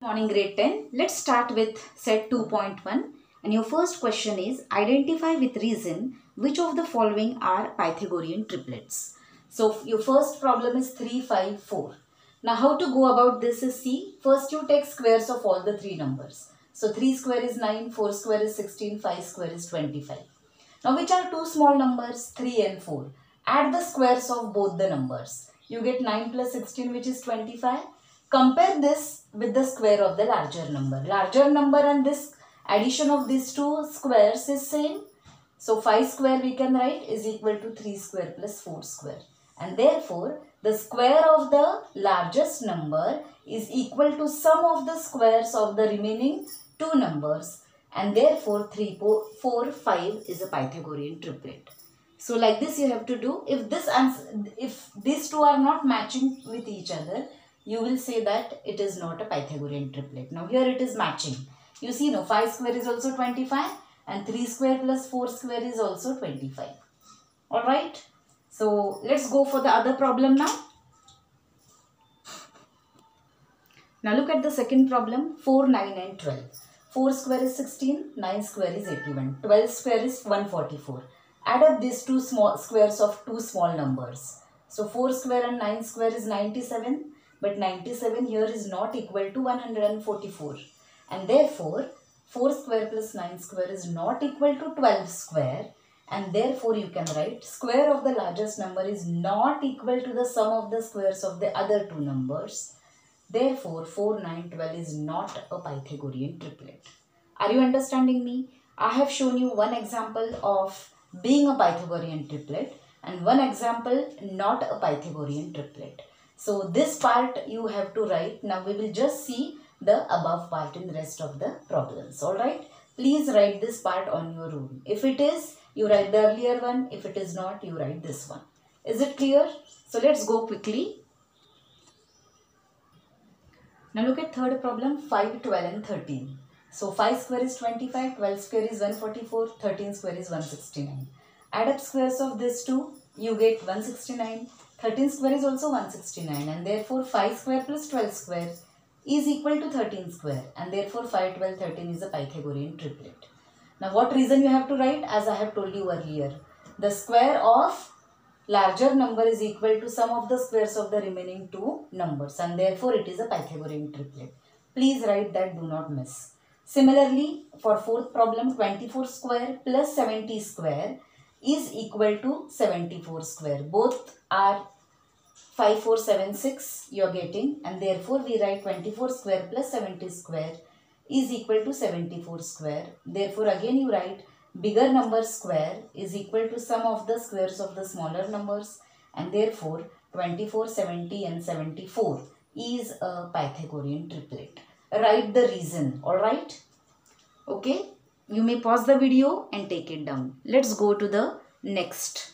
Morning grade 10. Let's start with set 2.1 and your first question is identify with reason which of the following are Pythagorean triplets. So your first problem is 3, 5, 4. Now how to go about this is see, first you take squares of all the three numbers. So 3 square is 9, 4 square is 16, 5 square is 25. Now which are two small numbers 3 and 4. Add the squares of both the numbers. You get 9 plus 16 which is 25. Compare this with the square of the larger number. Larger number and this addition of these two squares is same. So 5 square we can write is equal to 3 square plus 4 square. And therefore the square of the largest number is equal to sum of the squares of the remaining two numbers. And therefore 3, 4, 5 is a Pythagorean triplet. So like this you have to do. If these two are not matching with each other, you will say that it is not a Pythagorean triplet. Now here it is matching. You see, no, 5 square is also 25 and 3 square plus 4 square is also 25. Alright. So let's go for the other problem now. Now look at the second problem. 4, 9 and 12. 4 square is 16, 9 square is 81, 12 square is 144. Add up these two small squares of two small numbers. So 4 square and 9 square is 97. But 97 here is not equal to 144. And therefore, 4 square plus 9 square is not equal to 12 square. And therefore, you can write square of the largest number is not equal to the sum of the squares of the other two numbers. Therefore, 4, 9, 12 is not a Pythagorean triplet. Are you understanding me? I have shown you one example of being a Pythagorean triplet and one example not a Pythagorean triplet. So this part you have to write. Now we will just see the above part in the rest of the problems. Alright. Please write this part on your rule. If it is, you write the earlier one. If it is not, you write this one. Is it clear? So let's go quickly. Now look at third problem 5, 12 and 13. So 5 square is 25, 12 square is 144, 13 square is 169. Add up squares of these two, you get 169. 13 square is also 169 and therefore 5 square plus 12 square is equal to 13 square and therefore 5, 12, 13 is a Pythagorean triplet. Now what reason you have to write? As I have told you earlier, the square of larger number is equal to sum of the squares of the remaining two numbers and therefore it is a Pythagorean triplet. Please write that, do not miss. Similarly, for fourth problem 24 square plus 70 square is equal to 74 square. Both are 5476 you are getting and therefore we write 24 square plus 70 square is equal to 74 square. Therefore again you write bigger number square is equal to sum of the squares of the smaller numbers and therefore 24, 70 and 74 is a Pythagorean triplet. Write the reason. Alright. Okay. You may pause the video and take it down. Let's go to the next.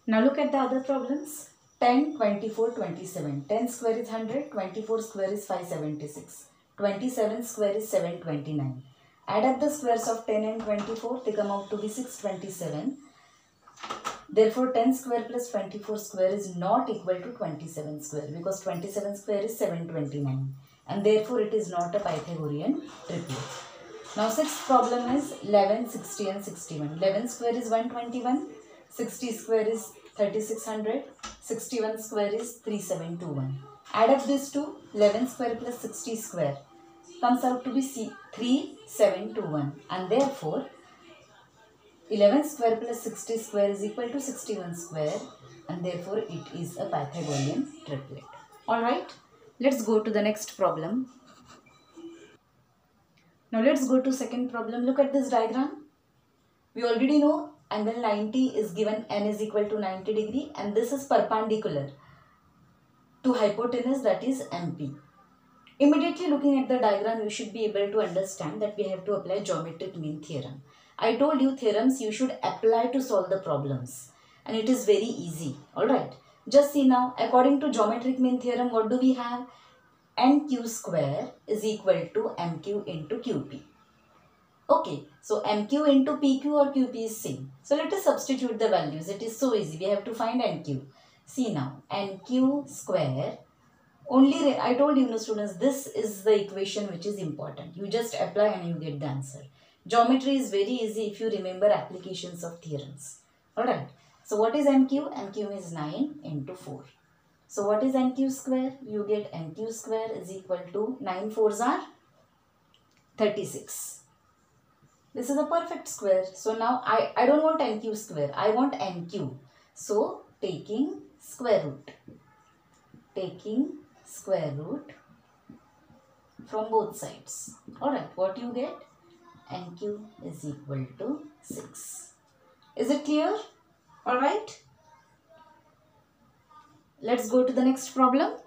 Now look at the other problems. 10, 24, 27. 10 square is 100, 24 square is 576. 27 square is 729. Add up the squares of 10 and 24, they come out to be 627. Therefore 10 square plus 24 square is not equal to 27 square because 27 square is 729 and therefore it is not a Pythagorean triplet. Now sixth problem is 11, 60 and 61. 11 square is 121, 60 square is 3600, 61 square is 3721. Add up these two, 11 square plus 60 square comes out to be 3721 and therefore 11 square plus 60 square is equal to 61 square and therefore it is a Pythagorean triplet. Alright, let's go to the next problem. Now let's go to second problem. Look at this diagram. We already know angle 90 is given n is equal to 90 degree and this is perpendicular to hypotenuse, that is MP. Immediately looking at the diagram, you should be able to understand that we have to apply geometric mean theorem. I told you theorems you should apply to solve the problems and it is very easy. Alright, just see now, according to geometric mean theorem, what do we have? NQ square is equal to MQ into QP. Okay, so MQ into PQ or QP is same. So let us substitute the values. It is so easy. We have to find NQ. See now, NQ square Only I told you, students, this is the equation which is important. You just apply and you get the answer. Geometry is very easy if you remember applications of theorems. Alright. So what is NQ? NQ is 9 into 4. So what is NQ square? You get NQ square is equal to 9 fours are 36. This is a perfect square. So now I don't want NQ square. I want NQ. So taking square root. Taking square root from both sides. Alright, what you get? NQ is equal to 6. Is it clear? Alright. Let's go to the next problem.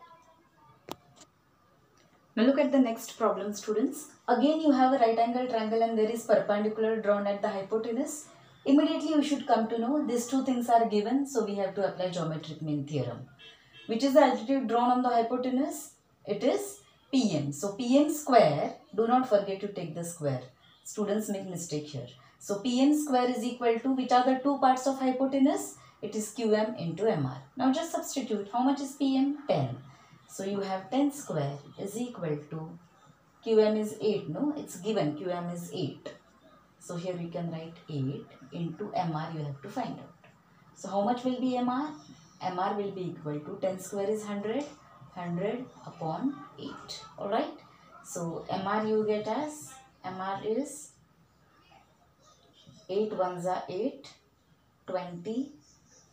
Now look at the next problem, students. Again you have a right angle triangle and there is perpendicular drawn at the hypotenuse. Immediately you should come to know these two things are given, so we have to apply geometric mean theorem. Which is the altitude drawn on the hypotenuse? It is PM. So PM square, do not forget to take the square. Students make mistake here. So PM square is equal to, which are the two parts of hypotenuse? It is QM into MR. Now just substitute. How much is PM? 10. So you have 10 square is equal to, QM is 8, no? It's given, QM is 8. So here you can write 8 into MR you have to find out. So how much will be MR? MR will be equal to 10 square is 100, 100 upon 8. Alright. So MR you get as, MR is 8 ones are 8, 20.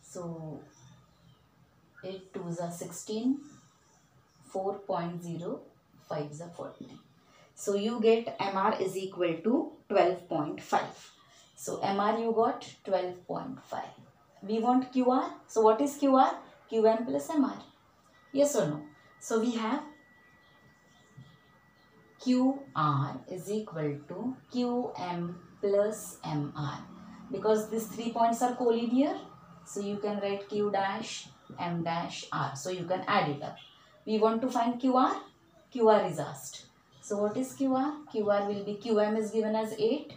So 8 twos are 16, 4.0, 5s are 40. So you get MR is equal to 12.5. So MR you got 12.5. We want QR. So what is QR? QM plus MR. Yes or no? So we have QR is equal to QM plus MR. Because these 3 points are collinear, so you can write Q dash M dash R. So you can add it up. We want to find QR. QR is asked. So what is QR? QR will be, QM is given as 8.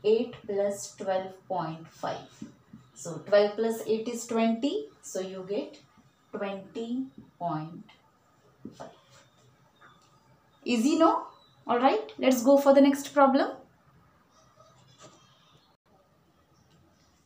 8 plus 12.5. So 12 plus 8 is 20. So you get 20.5. Easy, no? Alright, let's go for the next problem.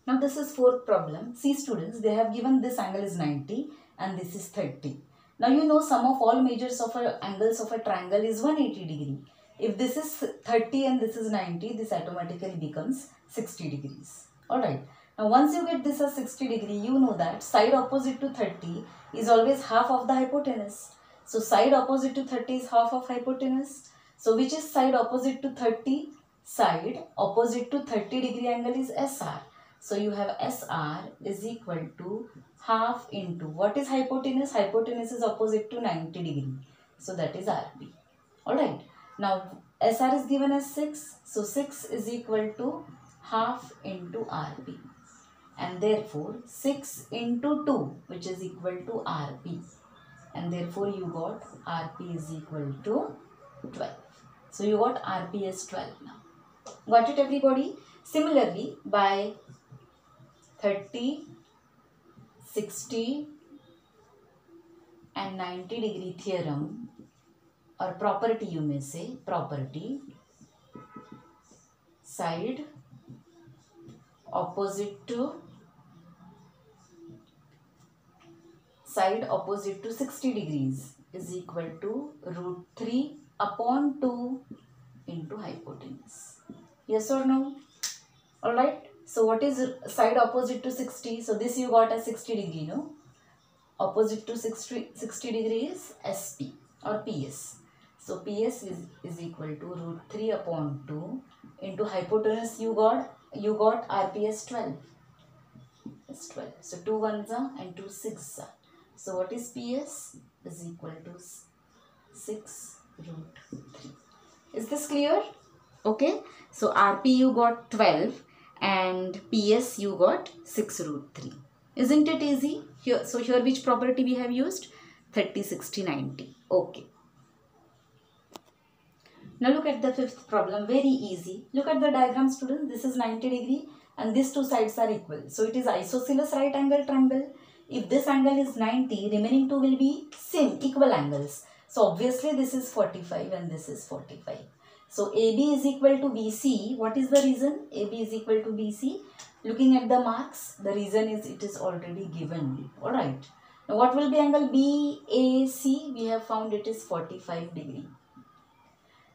Now this is fourth problem. See students, they have given this angle is 90 and this is 30. Now you know sum of all measures of angles of a triangle is 180 degree. If this is 30 and this is 90, this automatically becomes 60 degrees. Alright. Now once you get this as 60 degree, you know that side opposite to 30 is always half of the hypotenuse. So side opposite to 30 is half of hypotenuse. So which is side opposite to 30? Side opposite to 30 degree angle is SR. So you have SR is equal to half into, what is hypotenuse? Hypotenuse is opposite to 90 degree. So that is RP. Alright. Now SR is given as 6. So 6 is equal to half into RP. And therefore 6 into 2, which is equal to RP. And therefore you got RP is equal to 12. So you got RP as 12 now. Got it everybody? Similarly, by 30, 60 and 90 degree theorem, or property you may say, property, side opposite to 60 degrees is equal to root 3 upon 2 into hypotenuse. Yes or no? Alright. So what is side opposite to 60? So this you got as 60 degree, no? Opposite to 60 degree is SP or PS. So PS is equal to root 3 upon 2 into hypotenuse you got RPS 12. It's 12. So 2 ones are and 2 6 are. So what is PS? Is equal to 6 root 3. Is this clear? Okay. So RP you got 12 and PS you got 6 root 3. Isn't it easy? Here, so here which property we have used? 30, 60, 90. Okay. Now look at the fifth problem. Very easy. Look at the diagram, students. This is 90 degree and these two sides are equal. So it is isosceles right angle triangle. if this angle is 90, remaining two will be same, equal angles. So obviously this is 45 and this is 45. So AB is equal to BC. What is the reason? AB is equal to BC. Looking at the marks, the reason is it is already given. Alright. Now what will be angle BAC? We have found it is 45 degree.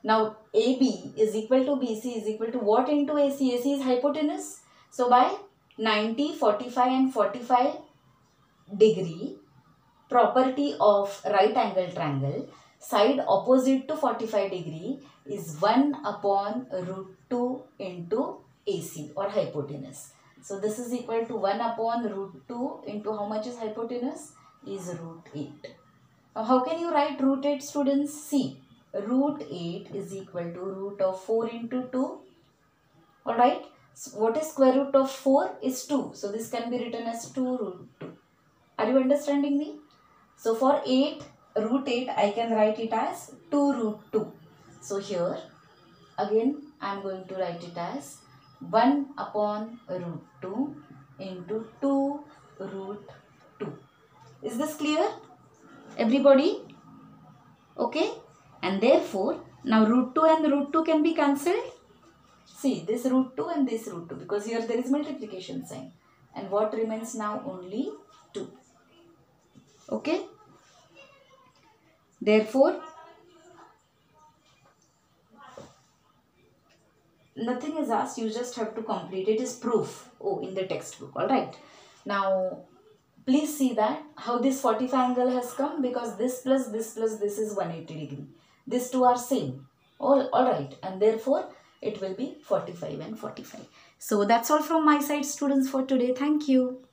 Now AB is equal to BC is equal to what into AC? AC is hypotenuse. So by 90, 45 and 45 degree, property of right angle triangle, side opposite to 45 degree is 1 upon root 2 into AC or hypotenuse. So this is equal to 1 upon root 2 into how much is hypotenuse? Is root 8. Now how can you write root 8, students? See, root 8 is equal to root of 4 into 2. Alright. So what is square root of 4? Is 2. So this can be written as 2 root 2. Are you understanding me? So for 8, root 8, I can write it as 2 root 2. So here, again, I am going to write it as 1 upon root 2 into 2 root 2. Is this clear? Everybody? Okay? And therefore, now root 2 and root 2 can be cancelled. See, this root 2 and this root 2, because here there is multiplication sign. And what remains now? Only 2. Okay? Therefore, nothing is asked, you just have to complete. It is proof. Oh, in the textbook. Alright. Now, please see that how this 45 angle has come, because this plus this is 180 degree. These two are same. Alright. And therefore, it will be 45 and 45. So, that's all from my side, students, for today. Thank you.